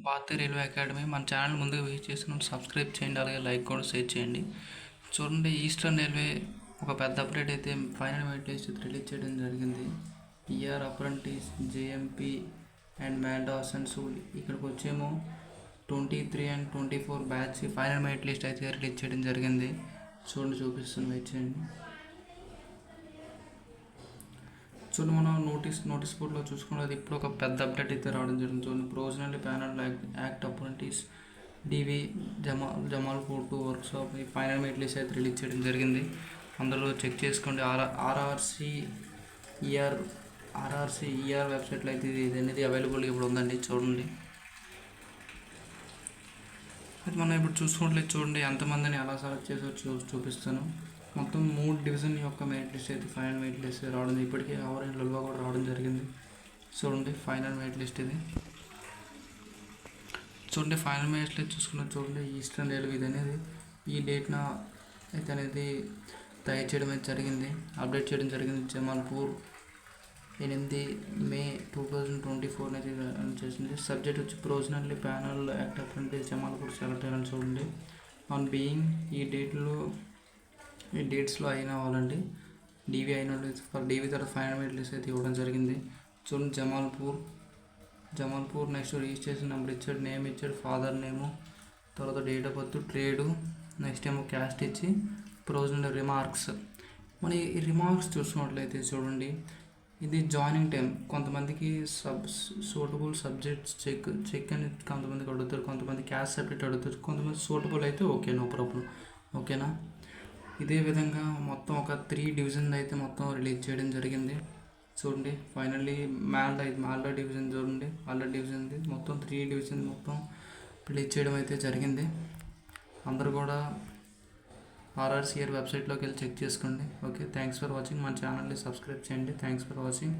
భారతీయ railway academy మన channel ముందుగా visit చేసుకుని సబ్స్క్రైబ్ చేయండి, అలాగే లైక్ కూడా షేర్ చేయండి. చూడండి, ఈస్టర్న్ రైల్వే ఒక పెద్ద అప్డేట్ అయితే ఫైనల్ మెరిట్ లిస్ట్ రిలీజ్ చేయడం జరిగింది. ఈఆర్ అప్రెంటిస్, జేఎంపీ అండ్ మ్యాల్డాసన్స్ ఇక్కడికి వచ్చేమో 23 and 24 batch final merit list అయితే రిలీజ్ చేయడం జరిగింది. చూడండి, చూపిస్తాను, వెయిట్ చేయండి. చూడండి, మనం నోటీస్ బోర్డులో చూసుకున్నది ఇప్పుడు ఒక పెద్ద అప్డేట్ అయితే రావడం జరిగింది. చూడండి, provisional panel act apprentice DV Jamalpur to workshop ఈ ఫైనల్ మెరిట్ లిస్ట్ అయితే రిలీజ్ చేయడం జరిగింది. అందులో చెక్ చేసుకోండి. ఆర్ఆర్సి ఈఆర్ వెబ్సైట్లో అయితే ఇది అనేది అవైలబుల్గా ఇప్పుడు ఉందండి. చూడండి, అది మనం ఇప్పుడు చూసుకున్నట్లయితే చూడండి ఎంతమందిని ఎలా సెలెక్ట్ చేసో చూపిస్తాను. మొత్తం 3 డివిజన్ యొక్క మెరిట్ లిస్ట్ అయితే ఫైనల్ మెరిట్ లిస్ట్ రావడం, ఇప్పటికే ఆవరేజ్ లుల్వా కూడా రావడం జరిగింది. చూడండి, ఫైనల్ మెరిట్ లిస్ట్ ఇది. చూడండి, ఫైనల్ మెరిట్ లిస్ట్ చూసుకున్న చూడండి, ఈస్టర్న్ రైల్వే ఇది అనేది ఈ డేట్న అయితే అనేది తయారు చేయడం అయితే జరిగింది, అప్డేట్ చేయడం జరిగింది. జమాల్పూర్ 8 May 2024 అయితే చేసింది. సబ్జెక్ట్ వచ్చి provisionally panel act apprentice Jamalpur select అయ్యాలని చూడండి. ఆన్ బీయింగ్ ఈ డేట్స్లో అయిన వాళ్ళండి, డీవీ అయిన వాళ్ళు ఫర్ డీవీ తర్వాత ఫైనల్ మెరిట్ లిస్ట్ అయితే ఇవ్వడం జరిగింది. చూడండి, జమాల్పూర్ నెక్స్ట్ రిజిస్ట్రేషన్ నెంబర్ ఇచ్చాడు, నేమ్ ఇచ్చాడు, ఫాదర్ నేము, తర్వాత date of birth, trade, next ఏమో క్యాస్ట్ ఇచ్చి ప్రొవిజనల్ రిమార్క్స్. మన ఈ రిమార్క్స్ చూసుకున్నట్లయితే చూడండి, ఇది జాయినింగ్ టైం కొంతమందికి సూటబుల్ సబ్జెక్ట్స్ చెక్ అని కొంతమందికి అడుగుతారు, కొంతమంది క్యాస్ట్ సబ్జెక్ట్ అడుగుతారు, కొంతమంది సూటబుల్ అయితే ఓకే, నో ప్రాబ్లం, ఓకేనా. ఇదే విధంగా మొత్తం ఒక 3 డివిజన్ అయితే మొత్తం రిలీజ్ చేయడం జరిగింది. చూడండి, ఫైనల్లీ మాల్డా డివిజన్ చూడండి, మాల్డా డివిజన్ది మొత్తం 3 డివిజన్ మొత్తం రిలీజ్ చేయడం అయితే జరిగింది. అందరూ కూడా ఆర్ఆర్సిఆర్ వెబ్సైట్లోకి వెళ్ళి చెక్ చేసుకోండి. Okay, thanks for watching. మన ఛానల్ని సబ్స్క్రైబ్ చేయండి. Thanks for watching.